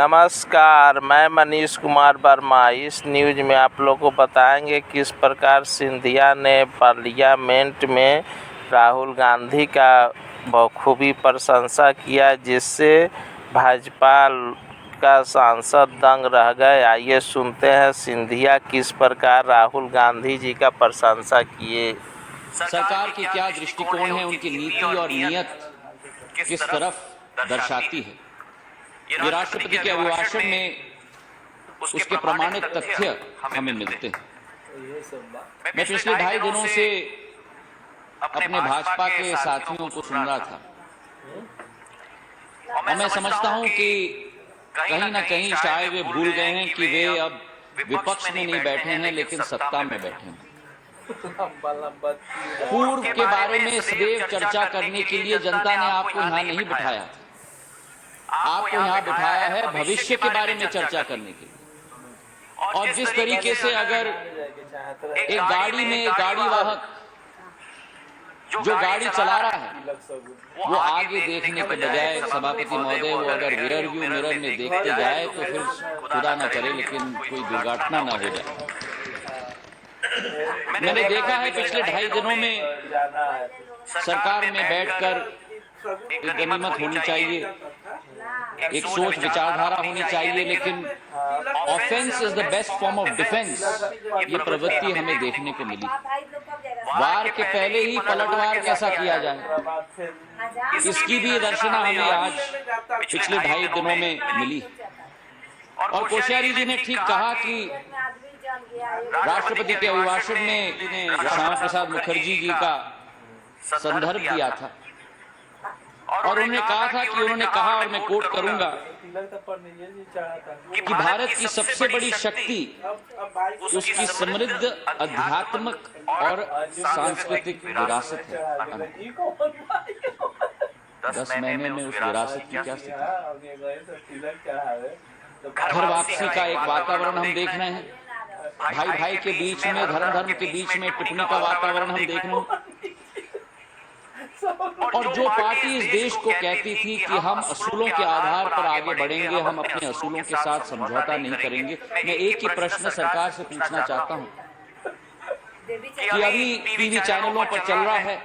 नमस्कार, मैं मनीष कुमार वर्मा। इस न्यूज़ में आप लोगों को बताएंगे किस प्रकार सिंधिया ने पार्लियामेंट में राहुल गांधी का बखूबी प्रशंसा किया, जिससे भाजपा का सांसद दंग रह गए। आइए सुनते हैं सिंधिया किस प्रकार राहुल गांधी जी का प्रशंसा किए। सरकार की क्या दृष्टिकोण है, उनकी नीति और नियत किस तरफ दर्शाती है। ये राष्ट्रपति के अभिभाषण में उसके प्रमाणित तथ्य हमें मिलते हैं। मैं पिछले 2.5 दिनों से अपने भाजपा के साथियों को सुन रहा था और मैं समझता हूं कि कहीं ना कहीं शायद वे भूल गए हैं कि वे अब विपक्ष में नहीं बैठे हैं लेकिन सत्ता में बैठे हैं। पूर्व के बारे में सदैव चर्चा करने के लिए जनता ने आपको यहाँ नहीं बिठाया था, आपको यहाँ बिठाया है भविष्य के बारे में चर्चा करने के लिए। और जिस तरीके से अगर एक गाड़ी में एक गाड़ी वाहक जो गाड़ी चला रहा है वो आगे देखने के बजाय सभापति महोदय वो अगर रियर व्यू मिरर में देखते जाए तो फिर खुदा ना करे लेकिन कोई दुर्घटना ना हो जाए। मैंने देखा है पिछले 2.5 दिनों में सरकार में बैठकर एक गनीमत होनी चाहिए, एक सोच विचारधारा होनी चाहिए, लेकिन offence is the best form of defence, ये प्रवृत्ति हमें देखने को मिली। वार के पहले ही पलटवार कैसा किया जाए, इसकी भी दर्शना हमें आज पिछले 2.5 दिनों में मिली। और कोश्यारी जी ने ठीक कहा कि राष्ट्रपति के अभिभाषण में श्यामा प्रसाद मुखर्जी जी का संदर्भ दिया था और उन्होंने कहा था कि उन्होंने कहा, और मैं कोट करूंगा, कि भारत की सबसे बड़ी शक्ति उसकी समृद्ध आध्यात्मिक और सांस्कृतिक विरासत है। 10 महीने में उस विरासत की क्या स्थिति। घर वापसी का एक वातावरण हम देख रहे हैं, भाई भाई के बीच में, धर्म धर्म के बीच में टिप्पणी का वातावरण हम देख रहे हैं। और जो पार्टी इस देश को कहती थी कि हम असूलों के आधार पर आगे बढ़ेंगे, हम अपने असूलों के साथ समझौता नहीं करेंगे, मैं एक ही प्रश्न सरकार से पूछना चाहता हूं कि अभी टीवी चैनलों पर चल रहा है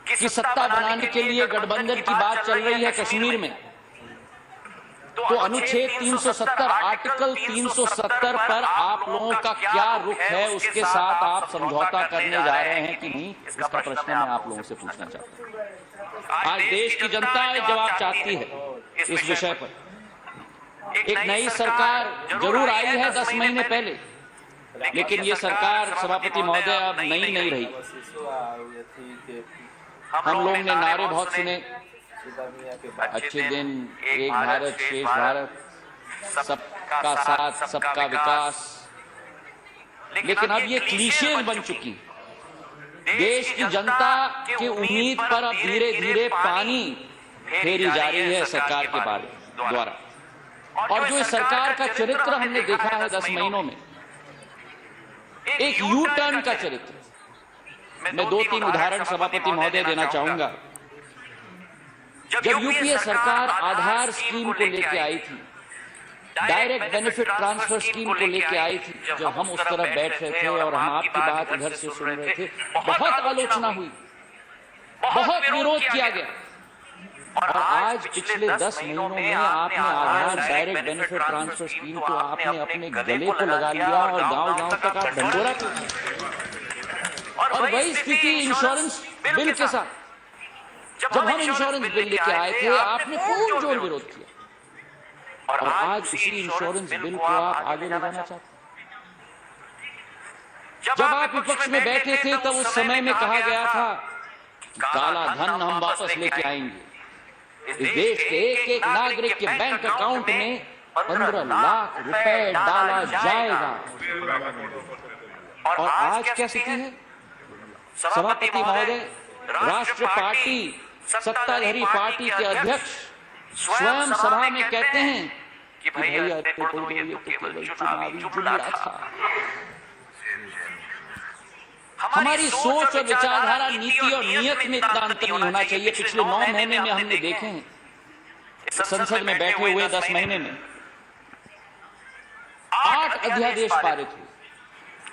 कि सत्ता बनाने के लिए गठबंधन की बात चल रही है कश्मीर में, तो अनुच्छेद 370 आर्टिकल 370 पर आप लोगों का क्या रुख है, उसके साथ आप समझौता करने जा रहे हैं कि नहीं, इसका प्रश्न मैं आप लोगों से पूछना चाहता हूं। आज देश की जनता जवाब चाहती है इस विषय पर। एक नई सरकार जरूर आई है 10 महीने पहले, लेकिन ये सरकार सभापति महोदय अब नई नहीं रही। हम लोग ने नारे बहुत सुने, अच्छे दिन, एक भारत श्रेष्ठ भारत, सबका साथ सबका विकास, लेकिन अब ये क्लीशे बन चुकी। देश की जनता की उम्मीद पर अब धीरे धीरे पानी फेरी जा रही है सरकार के द्वारा। और जो इस सरकार का चरित्र हमने देखा है 10 महीनों में, एक यू टर्न का चरित्र। मैं 2-3 उदाहरण सभापति महोदय देना चाहूंगा। जब यूपीए सरकार आधार स्कीम को लेके आई थी, डायरेक्ट बेनिफिट ट्रांसफर स्कीम को लेके आई थी, जब हम उस तरफ बैठ रहे थे और हम आपकी बात इधर से सुन रहे थे, बहुत आलोचना हुई, बहुत विरोध किया गया। और आज पिछले 10 महीनों में आपने आधार डायरेक्ट बेनिफिट ट्रांसफर स्कीम को आपने अपने गले को लगा लिया और गांव-गांव तक आप ढंढोरा किया। और वही स्थिति इंश्योरेंस बिल के साथ, जब हम इंश्योरेंस बिल लेके आए थे आपने खूब जोर विरोध किया, और आज इसी इंश्योरेंस बिल को आप आगे ले जाना चाहते। जब आप विपक्ष में बैठे थे तब उस समय में कहा गया था काला धन हम वापस लेके आएंगे, इस देश के एक नागरिक के बैंक अकाउंट में 15 लाख रुपए डाला जाएगा। और आज क्या स्थिति है सभापति महोदय, राष्ट्र पार्टी, सत्ताधारी पार्टी के अध्यक्ष स्वयं सभा में कहते हैं कि भैया तो केवल चुनावी जुमला था। हमारी सोच और विचारधारा, नीति और नियत में इतना अंतर नहीं होना चाहिए। पिछले 9 महीने में हमने देखे हैं संसद में बैठे हुए 10 महीने में 8 अध्यादेश पारित हुए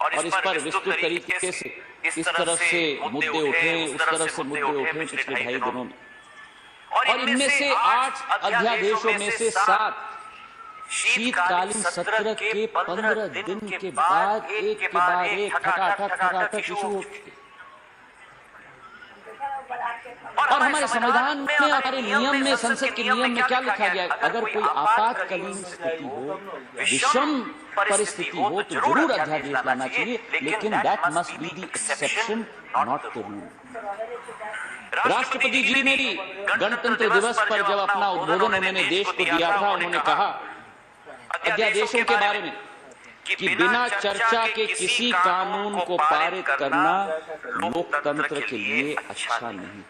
और इस पर विस्तृत तरीके से इस तरफ से मुद्दे उठे, उस तरफ से मुद्दे उठे पिछले 2.5 दिनों में। और इनमें से 8 अध्यादेशों में से 7 शीतकालीन सत्र के 15 दिन के बाद एक के बाद एक खटाखट इशू होते। और हमारे संविधान में, हमारे नियम में, संसद के नियम में क्या लिखा गया है? अगर कोई आपातकालीन स्थिति हो, विषम परिस्थिति हो, तो जरूर अध्यादेश लाना चाहिए, लेकिन that must be the exception, not the rule. राष्ट्रपति जी ने भी गणतंत्र दिवस पर जब अपना उद्बोधन उन्होंने देश को दिया था, उन्होंने कहा अध्यादेशों के बारे में कि बिना चर्चा के किसी कानून को पारित करना लोकतंत्र के लिए अच्छा नहीं।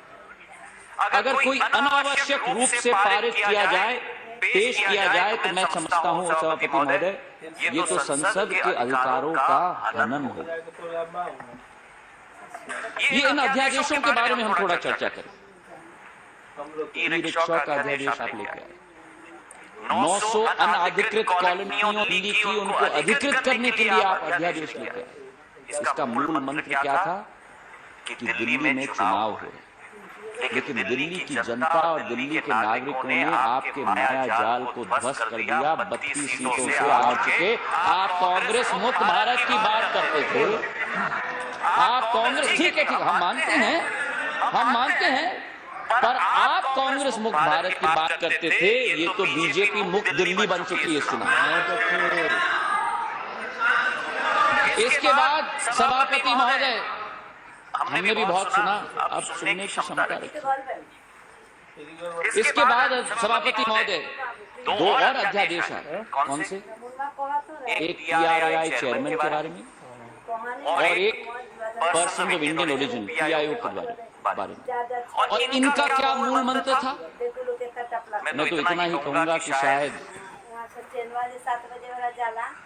अगर कोई अनावश्यक रूप से पारित किया जाए, पेश किया जाए, तो मैं समझता हूं सभापति महोदय, ये तो संसद के अधिकारों का हनन हो। ये इन अध्यादेशों के बारे में हम थोड़ा चर्चा करें। ई रिक्शा का अध्यादेश आप लेके आए, 900 अनधिकृत कॉलोनियों दिल्ली की, उनको अधिकृत करने के लिए आप अध्यादेश लेके आए। इसका मूल मंत्र क्या था कि दिल्ली में चुनाव हो, लेकिन दिल्ली की जनता और दिल्ली के नागरिकों ने आपके माया जाल को ध्वस्त कर दिया। 32 सीटों से हार चुके। आप कांग्रेस मुक्त भारत की बात करते थे, आप कांग्रेस, ठीक है, हम मानते हैं, पर आप कांग्रेस मुक्त भारत की बात करते थे। ये तो बीजेपी मुक्त दिल्ली बन चुकी है इस चुनाव। इसके बाद सभापति महोदय, हमने भी बहुत सुना, अब सुनने की क्षमता रखिए। इसके बाद सभापति महोदय 2 और अध्यादेश आए। कौन से? एक PRI चेयरमैन के बारे में और एक person of Indian origin PIO के बारे में। और इनका क्या मूल मंत्र था? मैं तो इतना ही कहूंगा कि शायद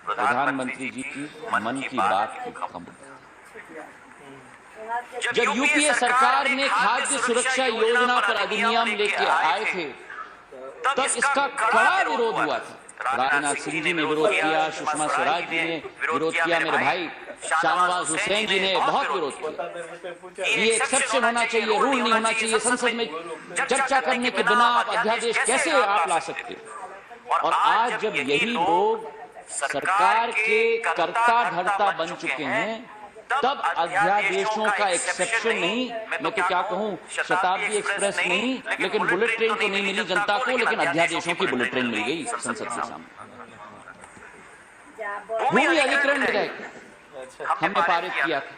प्रधानमंत्री जी की मन की बात की कम। जब यूपीए सरकार ने खाद्य सुरक्षा योजना पर अधिनियम लेके आए थे, तब इसका कड़ा विरोध हुआ था। राजनाथ सिंह जी ने विरोध किया, सुषमा स्वराज जी ने विरोध किया, मेरे भाई शाहनवाज हुसैन जी ने बहुत विरोध किया। ये एक्सेप्शन होना चाहिए, रूल नहीं होना चाहिए। संसद में चर्चा करने के बिना आप अध्यादेश कैसे आप ला सकते? और आज जब यही लोग सरकार के कर्ता धर्ता बन चुके हैं, तब अध्यादेशों का एक्सेप्शन नहीं, मैं तो क्या कहूं, शताब्दी एक्सप्रेस नहीं, लेकिन बुलेट ट्रेन तो नहीं मिली जनता को, लेकिन अध्यादेशों की बुलेट ट्रेन मिल गई संसद के सामने। भूमि अधिग्रहण विधेयक हमने पारित किया था,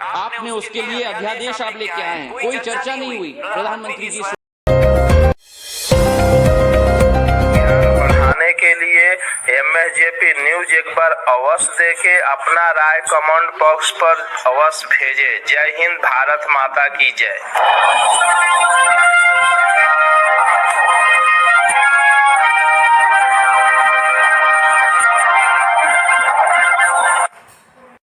आपने उसके लिए अध्यादेश आप लेके आए हैं, कोई चर्चा नहीं हुई। प्रधानमंत्री जी के लिए MSJP न्यूज एक बार अवश्य देखें, अपना राय कमेंट बॉक्स पर अवश्य भेजें। जय हिंद, भारत माता की जय।